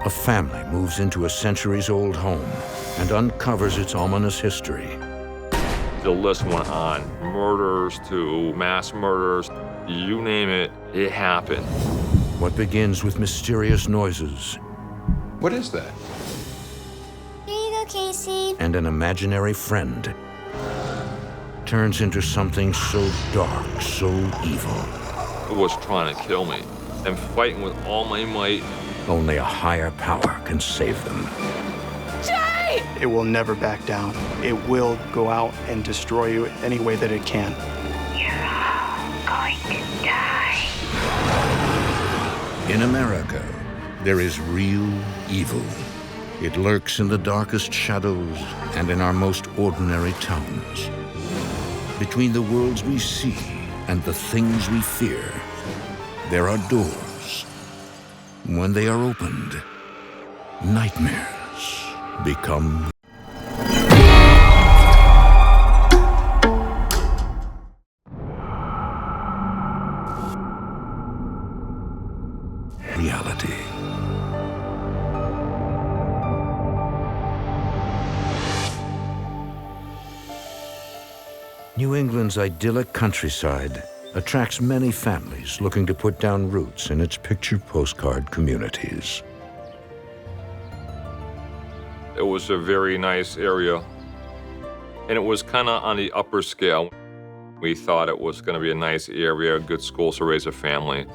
a family moves into a centuries-old home and uncovers its ominous history. The list went on. Murders to mass murders, you name it, it happened. What begins with mysterious noises. What is that? Here you go, Casey. And an imaginary friend turns into something so dark, so evil. It was trying to kill me. I'm fighting with all my might. Only a higher power can save them. Jay! It will never back down. It will go out and destroy you any way that it can. You're all going to die. In America, there is real evil. It lurks in the darkest shadows and in our most ordinary towns. Between the worlds we see and the things we fear, there are doors. When they are opened, nightmares become reality. New England's idyllic countryside attracts many families looking to put down roots in its picture postcard communities. It was a very nice area, and it was kind of on the upper scale. We thought it was going to be a nice area, good schools to raise a family.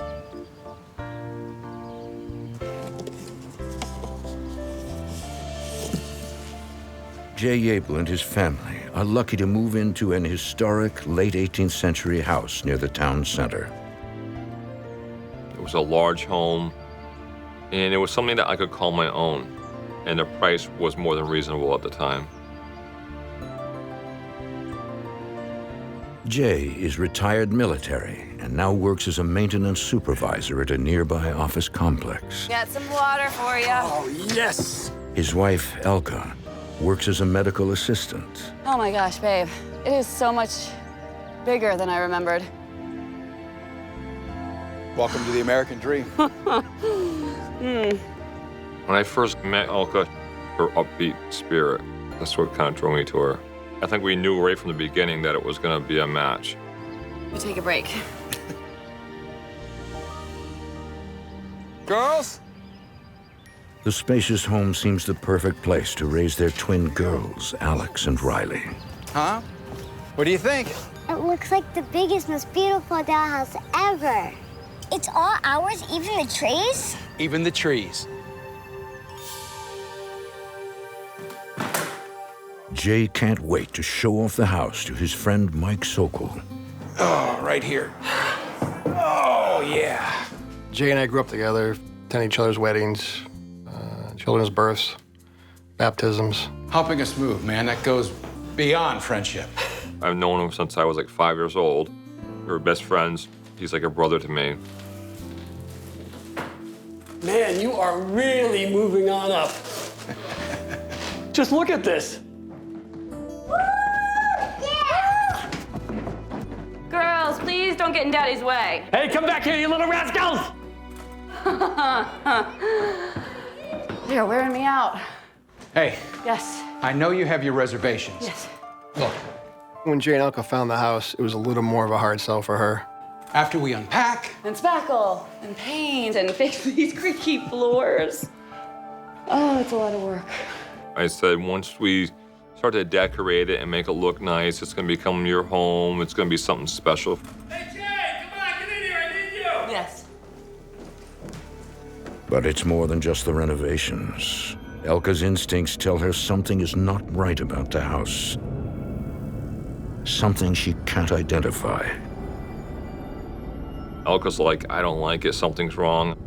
Yaple and his family are lucky to move into an historic late 18th century house near the town center. It was a large home, and it was something that I could call my own, and the price was more than reasonable at the time. Jay is retired military and now works as a maintenance supervisor at a nearby office complex. Got some water for you. Oh, yes! His wife, Elka, works as a medical assistant. Oh my gosh, babe. It is so much bigger than I remembered. Welcome to the American dream. When I first met Elka, her upbeat spirit, that's what kind of drew me to her. I think we knew right from the beginning that it was going to be a match. You take a break. Girls? The spacious home seems the perfect place to raise their twin girls, Alex and Riley. Huh? What do you think? It looks like the biggest, most beautiful dollhouse ever. It's all ours, even the trees? Even the trees. Jay can't wait to show off the house to his friend Mike Sokol. Oh, right here. Oh, yeah. Jay and I grew up together, attended each other's weddings, children's births, baptisms. Helping us move, man, that goes beyond friendship. I've known him since I was like 5 years old. We were best friends. He's like a brother to me. Man, you are really moving on up. Just look at this. Girls, please don't get in Daddy's way. Hey, come back here, you little rascals! You're wearing me out. Hey, Yes. I know you have your reservations. Yes. Look, When Jay and Elka found the house, it was a little more of a hard sell for her. after we unpack, And spackle, and paint, and fix these creaky floors. Oh, it's a lot of work. I said, once we start to decorate it and make it look nice, it's going to become your home. It's going to be something special. Hey, Jay, come on, get in here, I need you! Yes. But it's more than just the renovations. Elka's instincts tell her something is not right about the house. Something she can't identify. Elka's like, I don't like it, something's wrong.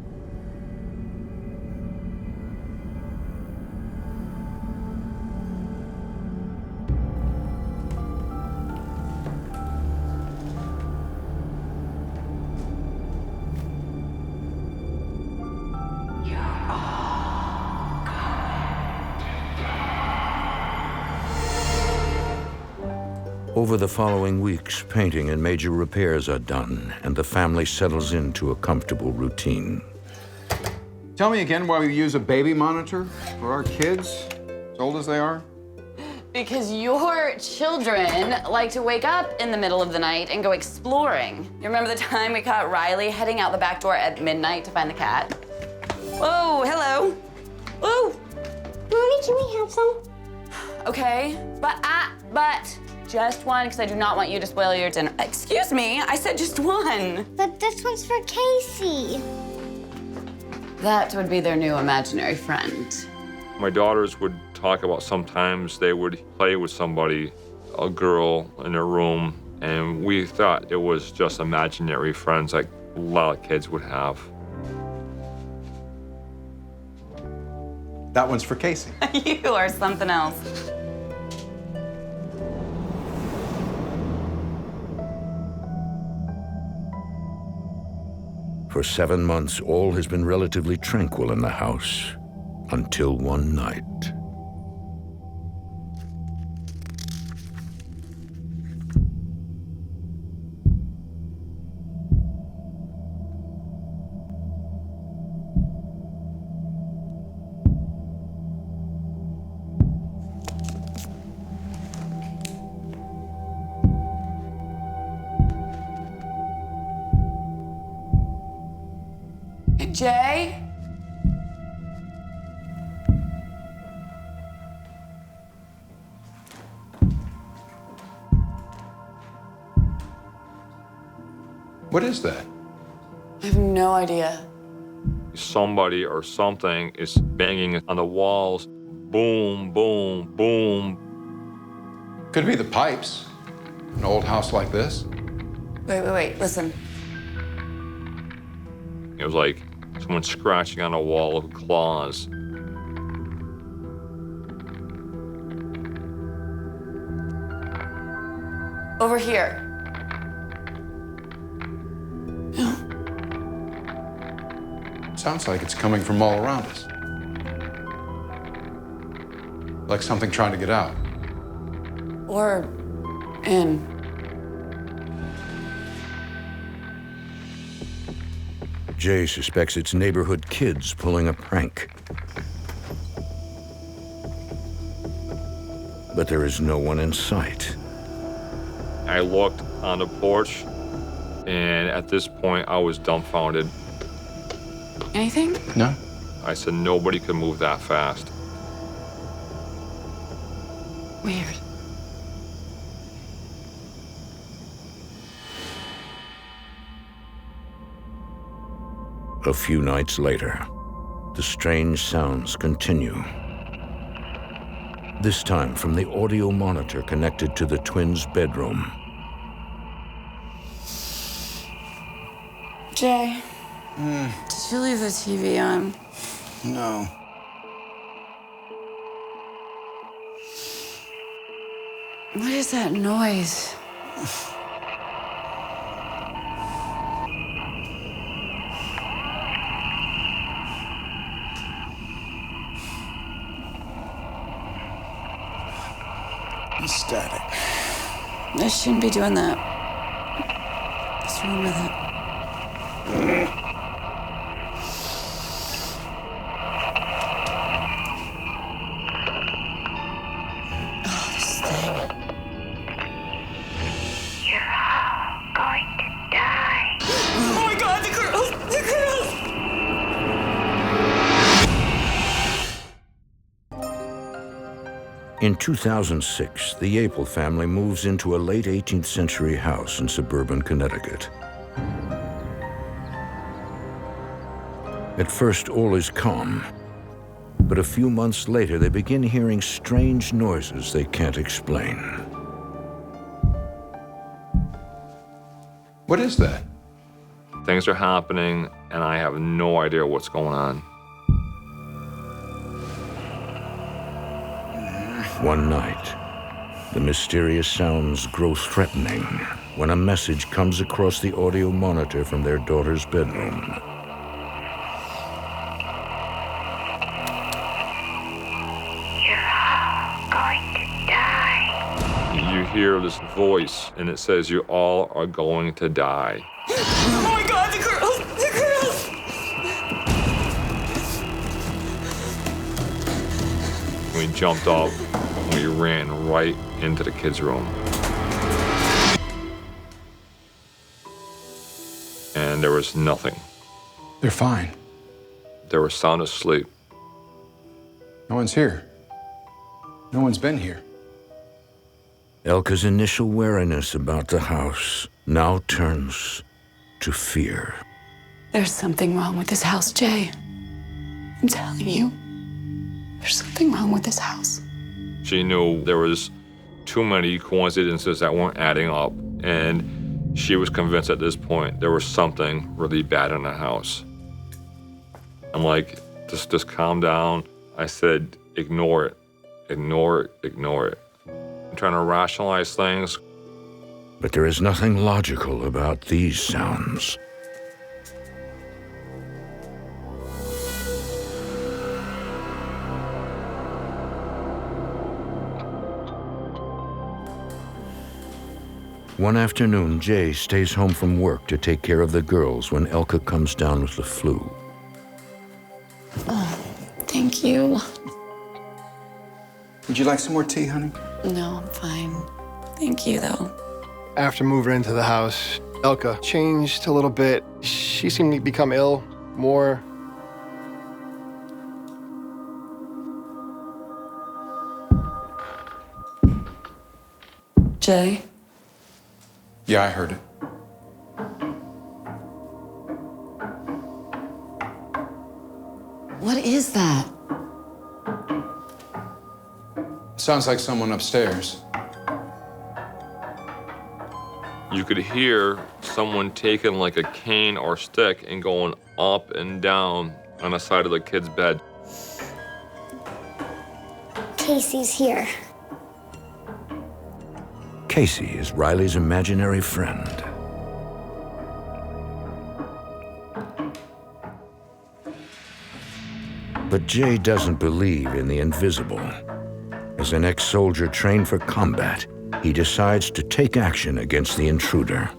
Over the following weeks, painting and major repairs are done, and the family settles into a comfortable routine. Tell me again why we use a baby monitor for our kids, as old as they are? Because your children like to wake up in the middle of the night and go exploring. You remember the time we caught Riley heading out the back door at midnight to find the cat? Whoa, hello. Whoa. Mommy, can we have some? Okay, but just one, because I do not want you to spoil your dinner. Excuse me, I said just one. But this one's for Casey. That would be their new imaginary friend. My daughters would talk about sometimes they would play with somebody, a girl in their room, and we thought it was just imaginary friends like a lot of kids would have. That one's for Casey. You are something else. For 7 months, all has been relatively tranquil in the house, until one night. Jay? What is that? I have no idea. Somebody or something is banging on the walls. Boom, boom, boom. Could be the pipes. An old house like this. Wait, listen. It was like someone scratching on a wall with claws. Over here. Sounds like it's coming from all around us. Like something trying to get out. Or in. Jay suspects it's neighborhood kids pulling a prank. But there is no one in sight. I looked on the porch, and at this point, I was dumbfounded. Anything? No. I said nobody could move that fast. Weird. A few nights later, the strange sounds continue. This time from the audio monitor connected to the twins' bedroom. Jay, did you leave the TV on? No. What is that noise? Static. I shouldn't be doing that. What's wrong with it? Oh, this thing. You're all going to die. Oh my God, the girls! The girls! In 2006, the Yaple family moves into a late 18th century house in suburban Connecticut. At first, all is calm, but a few months later, they begin hearing strange noises they can't explain. What is that? Things are happening, and I have no idea what's going on. One night, the mysterious sounds grow threatening when a message comes across the audio monitor from their daughter's bedroom. You're all going to die. You hear this voice, and it says, "You all are going to die." Oh my God, the girls! The girls! We jumped up and we ran right into the kids' room. And there was nothing. They're fine. They were sound asleep. No one's here. No one's been here. Elka's initial wariness about the house now turns to fear. There's something wrong with this house, Jay. I'm telling you, there's something wrong with this house. She knew there was too many coincidences that weren't adding up, and she was convinced at this point there was something really bad in the house. I'm like, just calm down. I said, ignore it, ignore it, ignore it. I'm trying to rationalize things. But there is nothing logical about these sounds. One afternoon, Jay stays home from work to take care of the girls when Elka comes down with the flu. Oh, thank you. Would you like some more tea, honey? No, I'm fine. Thank you, though. After moving into the house, Elka changed a little bit. She seemed to become ill more. Jay? Yeah, I heard it. What is that? Sounds like someone upstairs. You could hear someone taking like a cane or stick and going up and down on the side of the kid's bed. Casey's here. Casey is Riley's imaginary friend. But Jay doesn't believe in the invisible. As an ex-soldier trained for combat, he decides to take action against the intruder.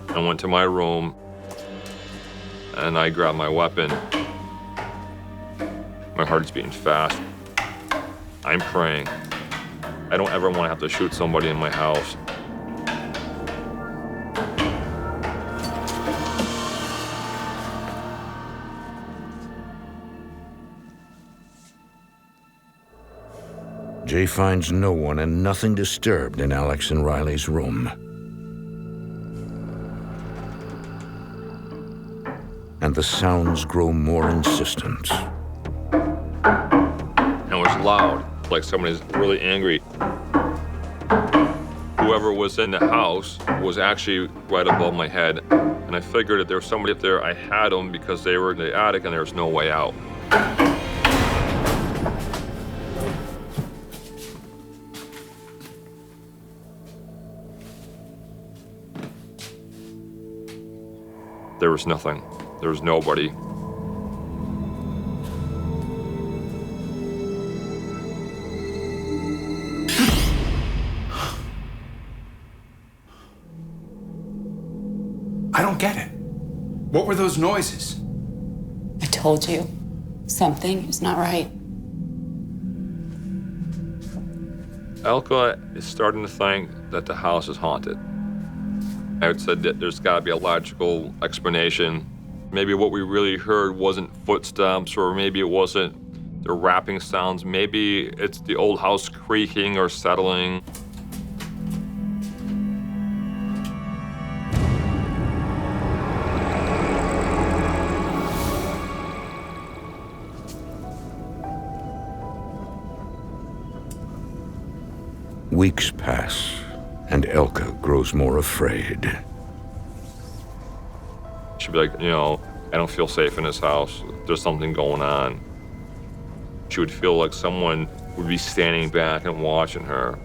I went to my room and I grabbed my weapon. My heart is beating fast. I'm praying. I don't ever want to have to shoot somebody in my house. Jay finds no one and nothing disturbed in Alex and Riley's room. And the sounds grow more insistent. And it was loud, like somebody's really angry. Whoever was in the house was actually right above my head. And I figured if there was somebody up there, I had them because they were in the attic and there was no way out. There was nothing. There was nobody. I don't get it. What were those noises? I told you, something is not right. Elka is starting to think that the house is haunted. I would say that there's got to be a logical explanation. Maybe what we really heard wasn't footsteps, or maybe it wasn't the rapping sounds. Maybe it's the old house creaking or settling. Weeks pass, and Elka grows more afraid. She'd be like, you know, I don't feel safe in this house. There's something going on. She would feel like someone would be standing back and watching her.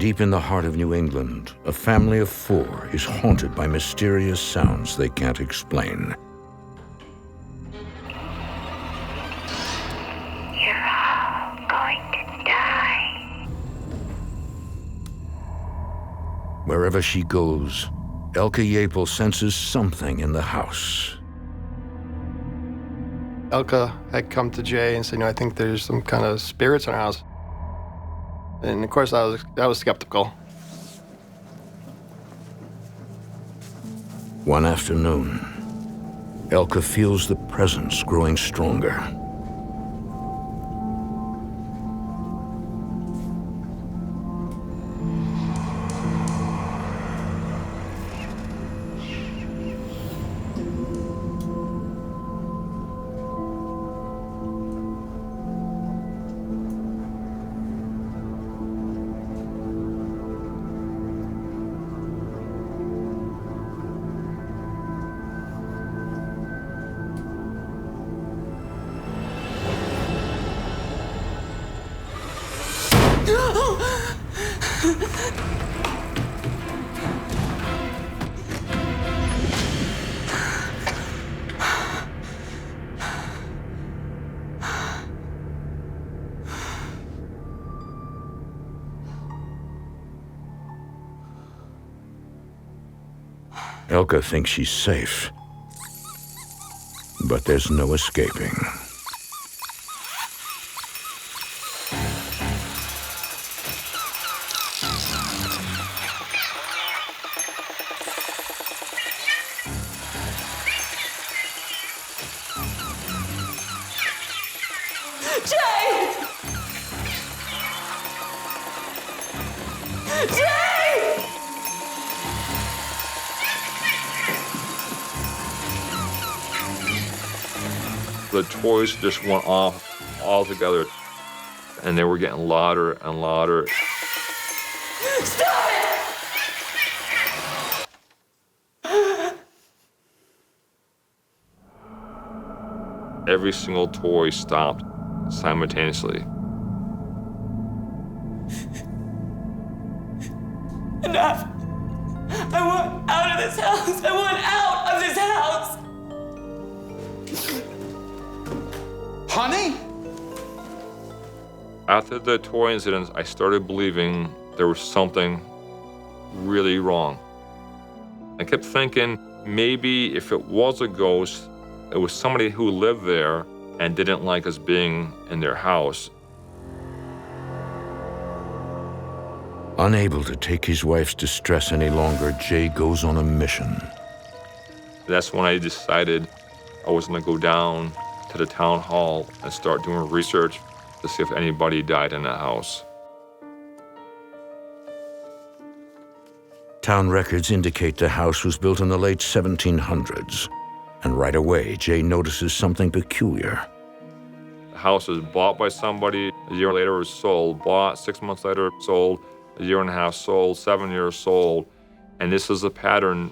Deep in the heart of New England, a family of 4 is haunted by mysterious sounds they can't explain. You're all going to die. Wherever she goes, 𝙬𝙤𝙢𝙢 senses something in the house. Elka had come to Jay and said, I think there's some kind of spirits in our house. And of course, I was skeptical. One afternoon, Elka feels the presence growing stronger. Elka thinks she's safe, but there's no escaping. The toys just went off altogether, and they were getting louder and louder. Stop it! Every single toy stopped simultaneously. Enough! I want out of this house! I want out of this house! Honey? After the toy incidents, I started believing there was something really wrong. I kept thinking maybe if it was a ghost, it was somebody who lived there and didn't like us being in their house. Unable to take his wife's distress any longer, Jay goes on a mission. That's when I decided I was going to go down to the town hall and start doing research to see if anybody died in the house. Town records indicate the house was built in the late 1700s, and right away, Jay notices something peculiar. The house was bought by somebody, a year later it was sold, bought, 6 months later sold, a year and a half sold, 7 years sold, and this is a pattern.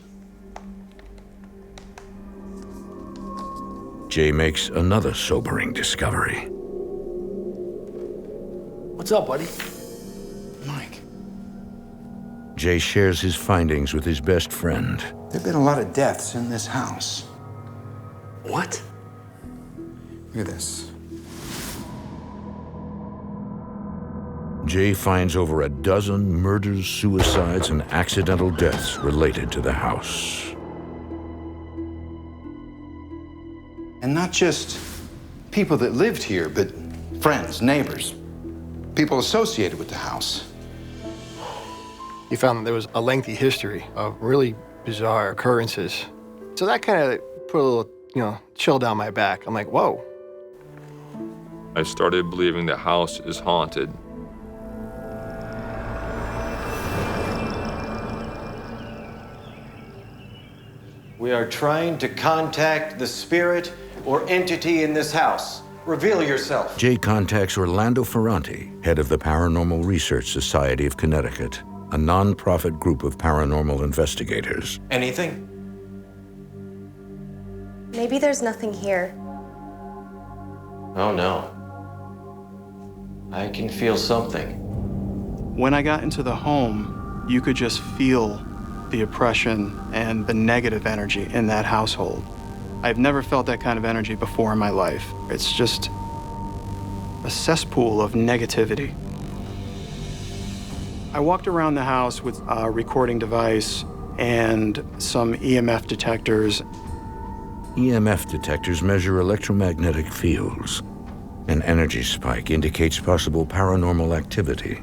Jay makes another sobering discovery. What's up, buddy? Mike, Jay shares his findings with his best friend. There have been a lot of deaths in this house. What? Look at this. Jay finds over a dozen murders, suicides, and accidental deaths related to the house. And not just people that lived here, but friends, neighbors, people associated with the house. You found that there was a lengthy history of really bizarre occurrences. So that kind of put a little, chill down my back. I'm like, whoa. I started believing the house is haunted. We are trying to contact the spirit or entity in this house. Reveal yourself. Jay contacts Orlando Ferranti, head of the Paranormal Research Society of Connecticut, a non-profit group of paranormal investigators. Anything? Maybe there's nothing here. Oh no. I can feel something. When I got into the home, you could just feel the oppression and the negative energy in that household. I've never felt that kind of energy before in my life. It's just a cesspool of negativity. I walked around the house with a recording device and some EMF detectors. EMF detectors measure electromagnetic fields. An energy spike indicates possible paranormal activity.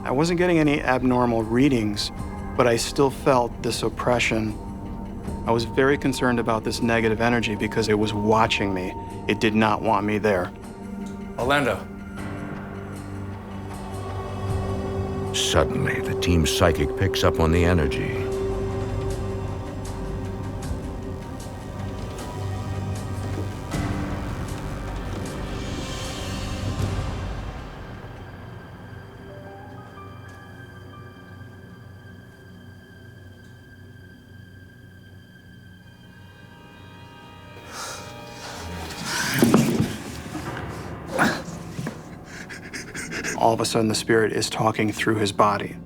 I wasn't getting any abnormal readings, but I still felt this oppression. I was very concerned about this negative energy because it was watching me. It did not want me there. Orlando. Suddenly, the team's psychic picks up on the energy. All of a sudden, the spirit is talking through his body.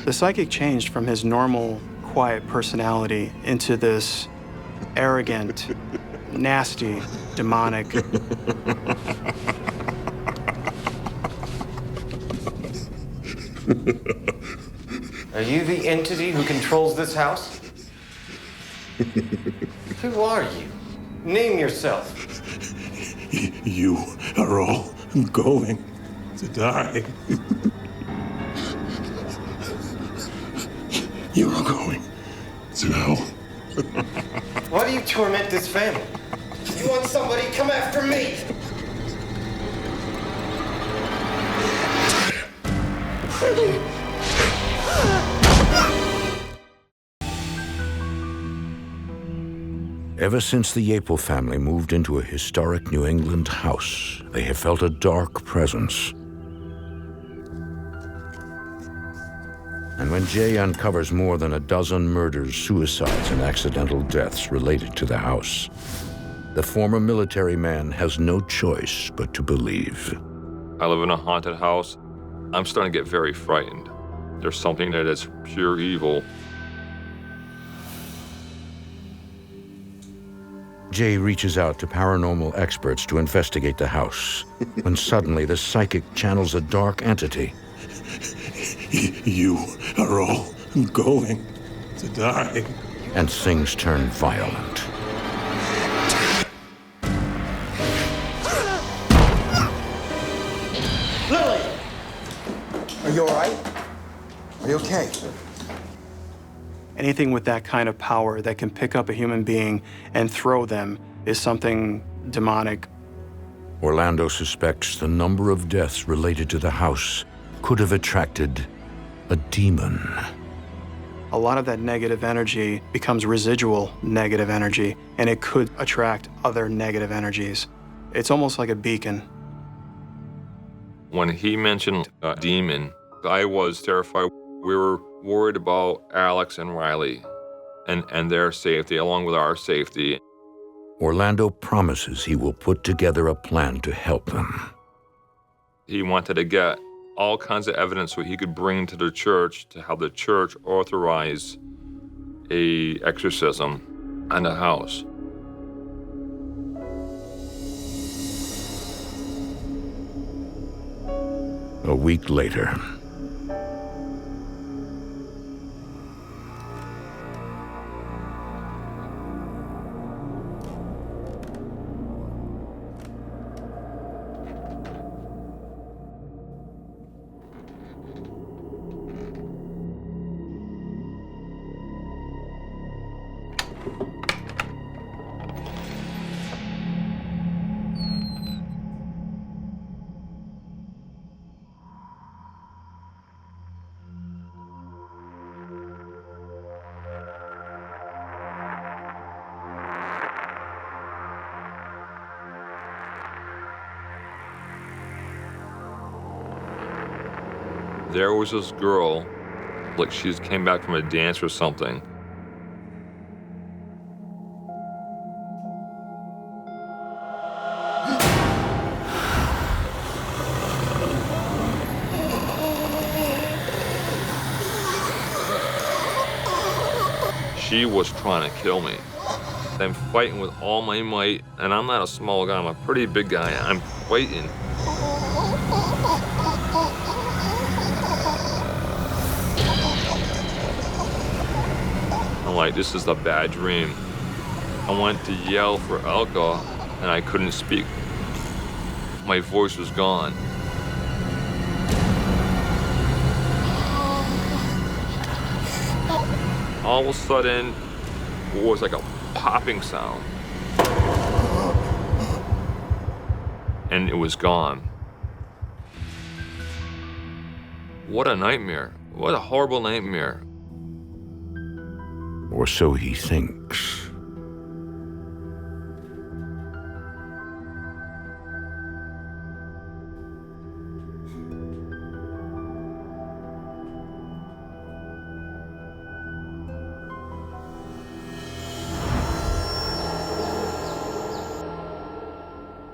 The psychic changed from his normal, quiet personality into this arrogant, nasty, demonic. Are you the entity who controls this house? Who are you? Name yourself. You are all going to die. You are going to hell. Why do you torment this family? You want somebody, come after me! Ever since the Yaple family moved into a historic New England house, they have felt a dark presence. And when Jay uncovers more than a dozen murders, suicides, and accidental deaths related to the house, the former military man has no choice but to believe. I live in a haunted house. I'm starting to get very frightened. There's something that is pure evil. Jay reaches out to paranormal experts to investigate the house, when suddenly the psychic channels a dark entity. You are all going to die. And things turn violent. Lily! Are you all right? Are you okay? Anything with that kind of power that can pick up a human being and throw them is something demonic. Orlando suspects the number of deaths related to the house could have attracted a demon. A lot of that negative energy becomes residual negative energy, and it could attract other negative energies. It's almost like a beacon. When he mentioned a demon, I was terrified. We were worried about Alex and Riley and their safety, along with our safety. Orlando promises he will put together a plan to help them. He wanted to get all kinds of evidence so he could bring to the church to have the church authorize a exorcism on the house. A week later, there was this girl, like she came back from a dance or something. She was trying to kill me. I'm fighting with all my might, and I'm not a small guy, I'm a pretty big guy. I'm fighting. I'm like, this is a bad dream. I went to yell for Elka, and I couldn't speak. My voice was gone. All of a sudden, it was like a popping sound. And it was gone. What a nightmare. What a horrible nightmare. Or so he thinks.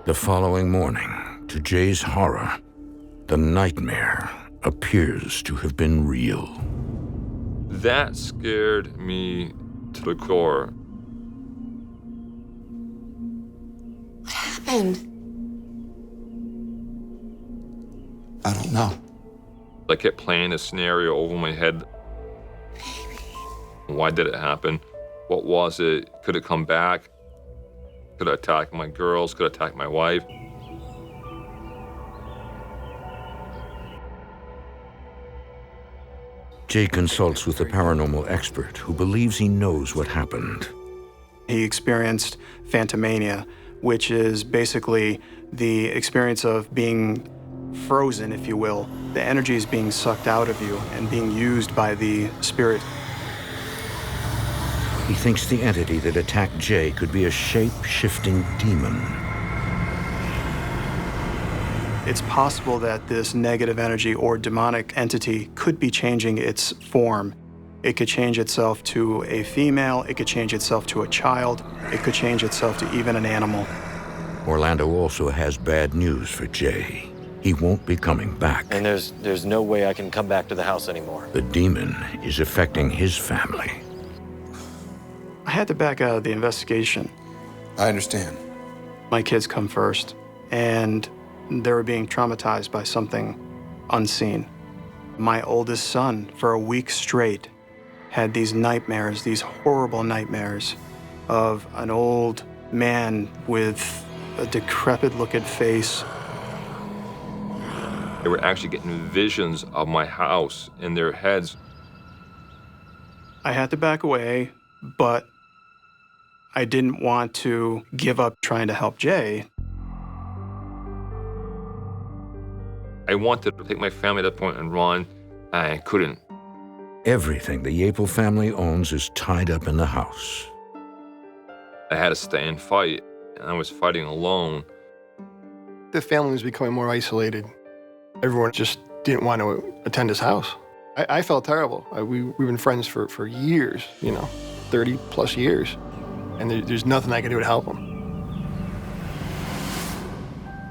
The following morning, to Jay's horror, the nightmare appears to have been real. That scared me to the core. What happened? I don't know. I kept playing the scenario over my head. Why did it happen? What was it? Could it come back? Could it attack my girls? Could it attack my wife? Jay consults with a paranormal expert who believes he knows what happened. He experienced phantomania, which is basically the experience of being frozen, if you will. The energy is being sucked out of you and being used by the spirit. He thinks the entity that attacked Jay could be a shape-shifting demon. It's possible that this negative energy or demonic entity could be changing its form. It could change itself to a female, it could change itself to a child, it could change itself to even an animal. Orlando also has bad news for Jay. He won't be coming back. And there's no way I can come back to the house anymore. The demon is affecting his family. I had to back out of the investigation. I understand. My kids come first, and they were being traumatized by something unseen. My oldest son, for a week straight, had these nightmares, these horrible nightmares of an old man with a decrepit-looking face. They were actually getting visions of my house in their heads. I had to back away, but I didn't want to give up trying to help Jay. I wanted to take my family at that point and run, and I couldn't. Everything the Yaple family owns is tied up in the house. I had to stay and fight, and I was fighting alone. The family was becoming more isolated. Everyone just didn't want to attend his house. I felt terrible. We've been friends for years, 30 plus years. And there's nothing I can do to help him.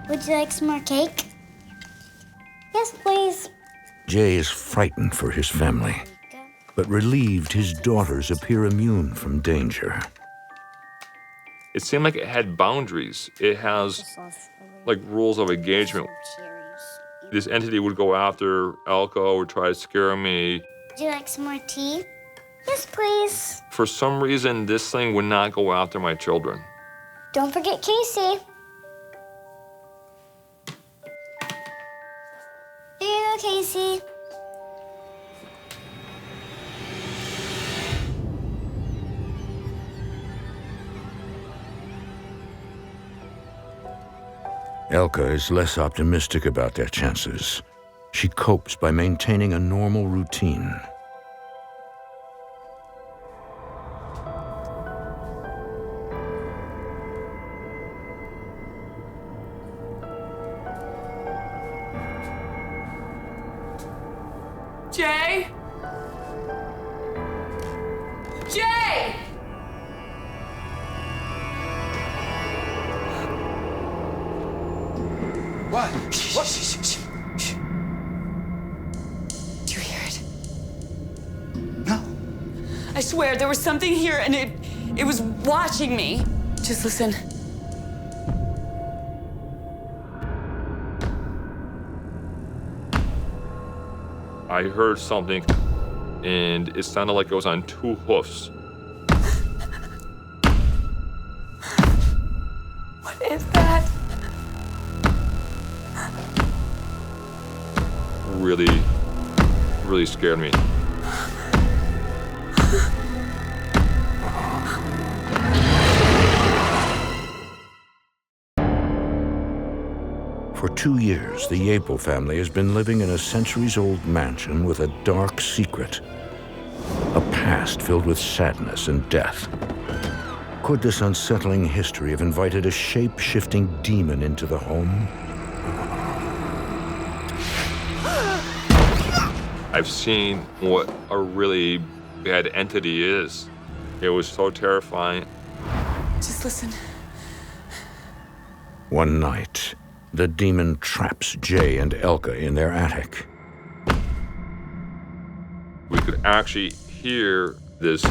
Would you like some more cake? Yes, please. Jay is frightened for his family, but relieved his daughters appear immune from danger. It seemed like it had boundaries. It has like rules of engagement. This entity would go after Elko, would try to scare me. Would you like some more tea? Yes, please. For some reason, this thing would not go after my children. Don't forget Casey. Here you go, Casey. Elka is less optimistic about their chances. She copes by maintaining a normal routine. Jay? Jay! What? Do you hear it? No. I I swear, there was something here and it was watching me. Just listen. I heard something, and it sounded like it was on 2 hoofs. What is that? Really, really scared me. For 2 years, the Yaple family has been living in a centuries-old mansion with a dark secret, a past filled with sadness and death. Could this unsettling history have invited a shape-shifting demon into the home? I've seen what a really bad entity is. It was so terrifying. Just listen. One night, the demon traps Jay and Elka in their attic. We could actually hear this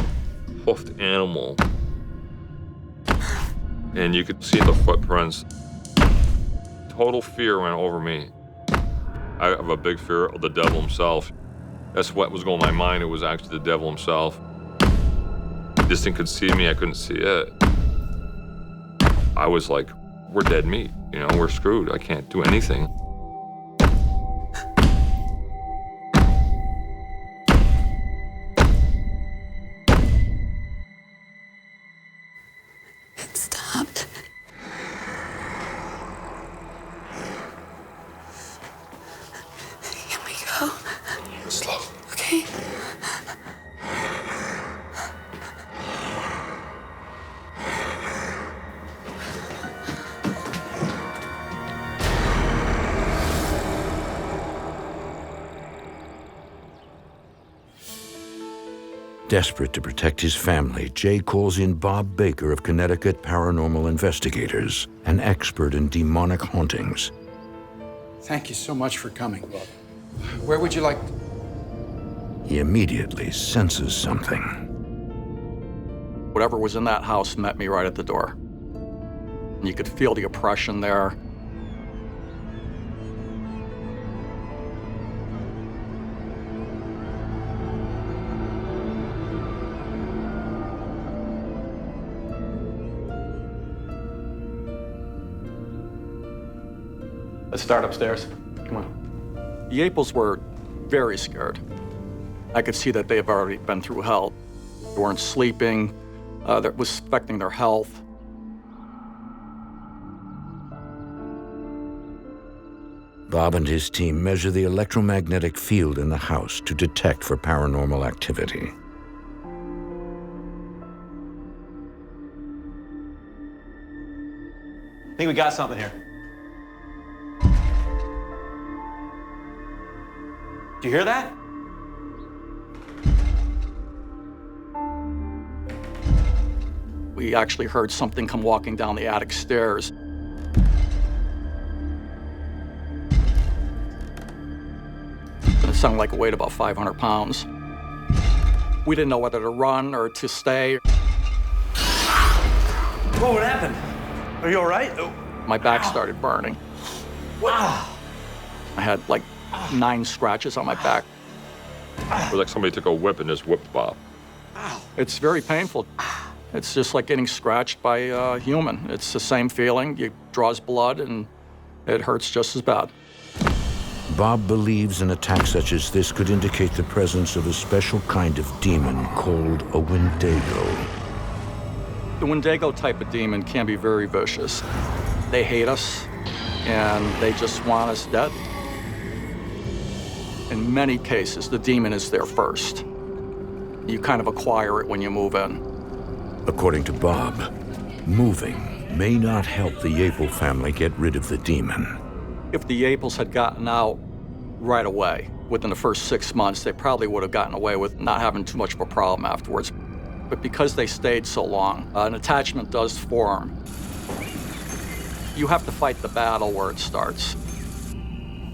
hoofed animal, and you could see the footprints. Total fear went over me. I have a big fear of the devil himself. That's what was going in my mind. It was actually the devil himself. This thing could see me, I couldn't see it. I was like, we're dead meat, you know, we're screwed. I can't do anything. It stopped. Can we go? Slow. Okay. Desperate to protect his family, Jay calls in Bob Baker of Connecticut Paranormal Investigators, an expert in demonic hauntings. Thank you so much for coming. Where would you like? He immediately senses something. Whatever was in that house met me right at the door. And you could feel the oppression there. Let's start upstairs. Come on. The Yaples were very scared. I could see that they have already been through hell. They weren't sleeping. That was affecting their health. Bob and his team measure the electromagnetic field in the house to detect for paranormal activity. I think we got something here. Do you hear that? We actually heard something come walking down the attic stairs. It sounded like it weighed about 500 pounds. We didn't know whether to run or to stay. Whoa, what happened? Are you all right? My back started burning. Wow. I had like 9 scratches on my back. It was like somebody took a whip and just whipped Bob. It's very painful. It's just like getting scratched by a human. It's the same feeling. It draws blood and it hurts just as bad. Bob believes an attack such as this could indicate the presence of a special kind of demon called a Wendigo. The Wendigo type of demon can be very vicious. They hate us and they just want us dead. In many cases, the demon is there first. You kind of acquire it when you move in. According to Bob, moving may not help the Yaple family get rid of the demon. If the Yaples had gotten out right away, within the first 6 months, they probably would have gotten away with not having too much of a problem afterwards. But because they stayed so long, an attachment does form. You have to fight the battle where it starts.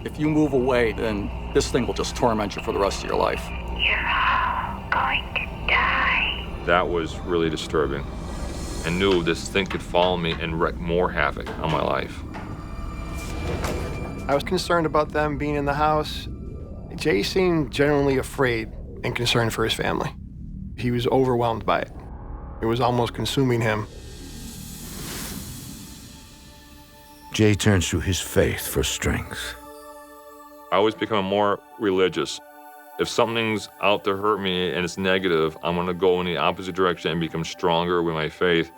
If you move away, then this thing will just torment you for the rest of your life. You're all going to die. That was really disturbing. I knew this thing could follow me and wreak more havoc on my life. I was concerned about them being in the house. Jay seemed genuinely afraid and concerned for his family. He was overwhelmed by it. It was almost consuming him. Jay turns to his faith for strength. I was becoming more religious. If something's out to hurt me and it's negative, I'm going to go in the opposite direction and become stronger with my faith.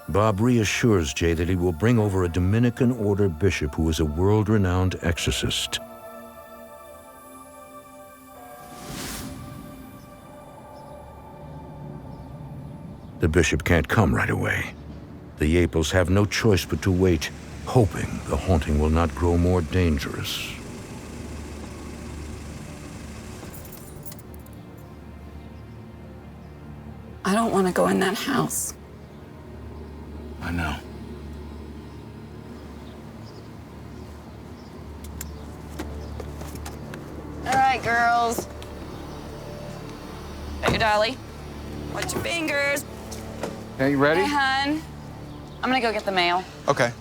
Bob reassures Jay that he will bring over a Dominican order bishop who is a world-renowned exorcist. The bishop can't come right away. The Yaples have no choice but to wait, hoping the haunting will not grow more dangerous. I don't want to go in that house. I know. All right, girls. Got your dolly. Watch your fingers. Okay, you ready? Hey, hun. I'm gonna go get the mail. Okay.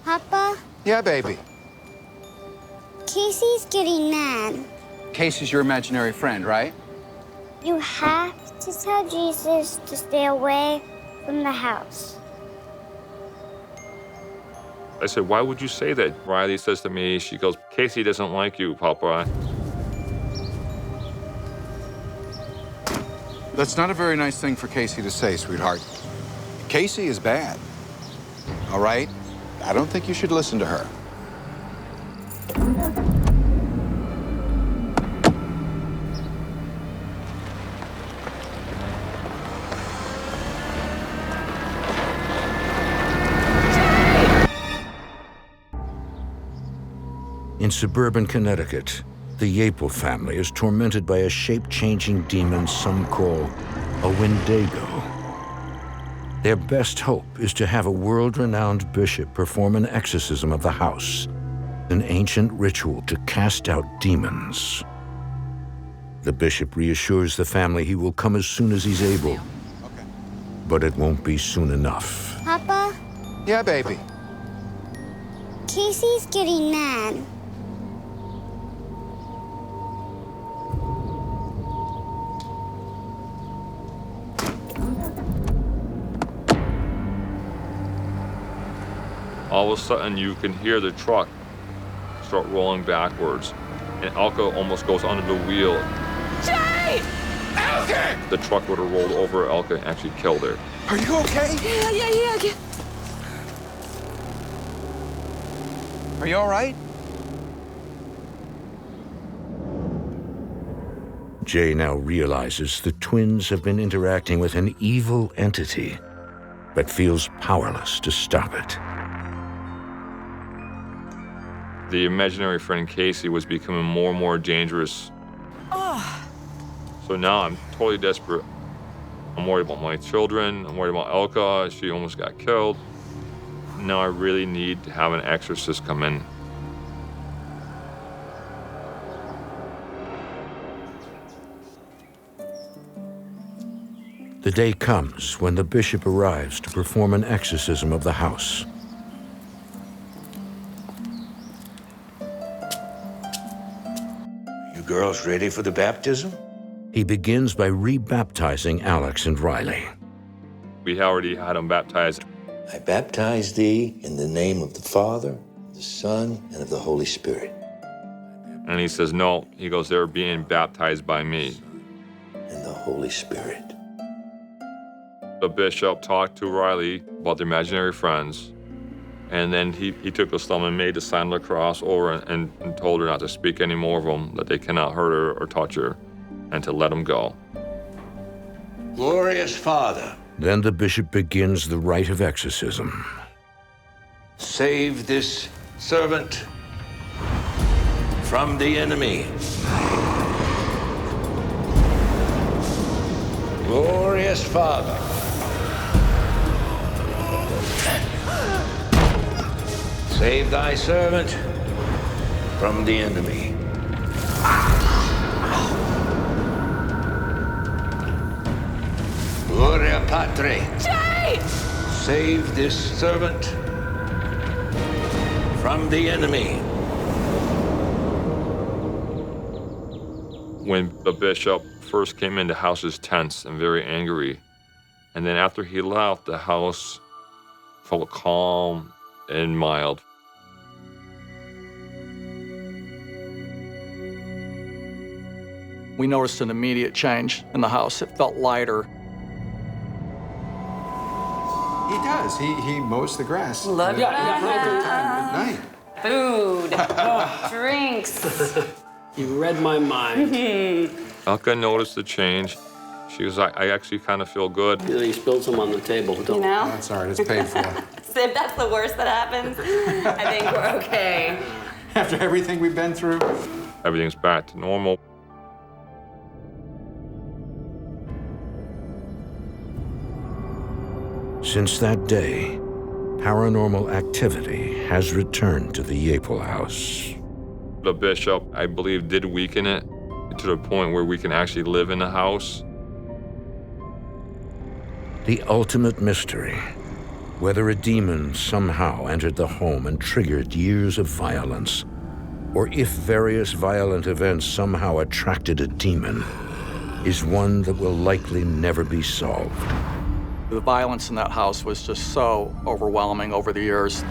Papa, Yeah, baby. Casey's getting mad. Casey's your imaginary friend, right? You have to tell Jesus to stay away from the house. I said, why would you say that? Riley says to me, she goes, Casey doesn't like you, Papa. That's not a very nice thing for Casey to say, sweetheart. Casey is bad. All right? I don't think you should listen to her. In suburban Connecticut, the Yaple family is tormented by a shape-changing demon some call a Wendigo. Their best hope is to have a world-renowned bishop perform an exorcism of the house, an ancient ritual to cast out demons. The bishop reassures the family he will come as soon as he's able. Okay. But it won't be soon enough. Papa, Yeah, baby. Casey's getting mad. All of a sudden, you can hear the truck start rolling backwards, and Elka almost goes under the wheel. Jay! Elka! The truck would have rolled over Elka and actually killed her. Are you okay? Yeah. Are you all right? Jay now realizes the twins have been interacting with an evil entity, but feels powerless to stop it. The imaginary friend Casey was becoming more and more dangerous. So now I'm totally desperate. I'm worried about my children. I'm worried about Elka. She almost got killed. Now I really need to have an exorcist come in. The day comes when the bishop arrives to perform an exorcism of the house. You girls ready for the baptism? He begins by rebaptizing Alex and Riley. We already had them baptized. I baptize thee in the name of the Father, the Son, and of the Holy Spirit. And he says, no. He goes, they're being baptized by me. And the Holy Spirit. The bishop talked to Riley about the imaginary friends, and then he took the thumb and made the sign of the cross over and told her not to speak any more of them, that they cannot hurt her or touch her, and to let them go. Glorious Father. Then the bishop begins the rite of exorcism. Save this servant from the enemy. Glorious Father. Save thy servant from the enemy. Padre. Jay! Save this servant from the enemy. When the bishop first came in, the house was tense and very angry. And then after he left, the house felt calm and mild. We noticed an immediate change in the house. It felt lighter. He does. He mows the grass. Look at At night. Food, drinks. You read my mind. Elka noticed the change. She was like, I actually kind of feel good. You spilled some on the table. You know? That's all right. It's paid for. So if that's the worst that happens, I think we're okay. After everything we've been through. Everything's back to normal. Since that day, paranormal activity has returned to the Yaple house. The bishop, I believe, did weaken it to the point where we can actually live in the house. The ultimate mystery, whether a demon somehow entered the home and triggered years of violence, or if various violent events somehow attracted a demon, is one that will likely never be solved. The violence in that house was just so overwhelming over the years.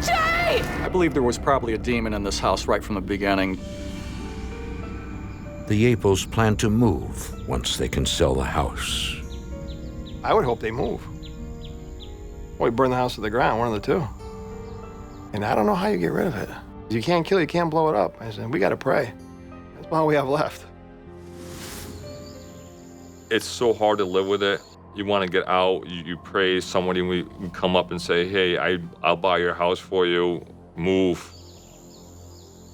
Jay! I believe there was probably a demon in this house right from the beginning. The Yaples plan to move once they can sell the house. I would hope they move. Or we burn the house to the ground, one of the two. And I don't know how you get rid of it. You can't kill it, you can't blow it up. I said, we gotta pray. That's all we have left. It's so hard to live with it. You want to get out, you pray, somebody will come up and say, hey, I'll buy your house for you, move.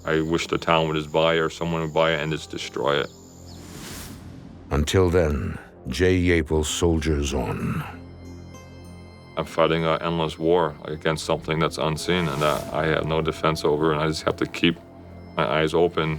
I wish the town would just buy it or someone would buy it and just destroy it. Until then, Jay Yaple soldiers on. I'm fighting an endless war against something that's unseen and that I have no defense over, and I just have to keep my eyes open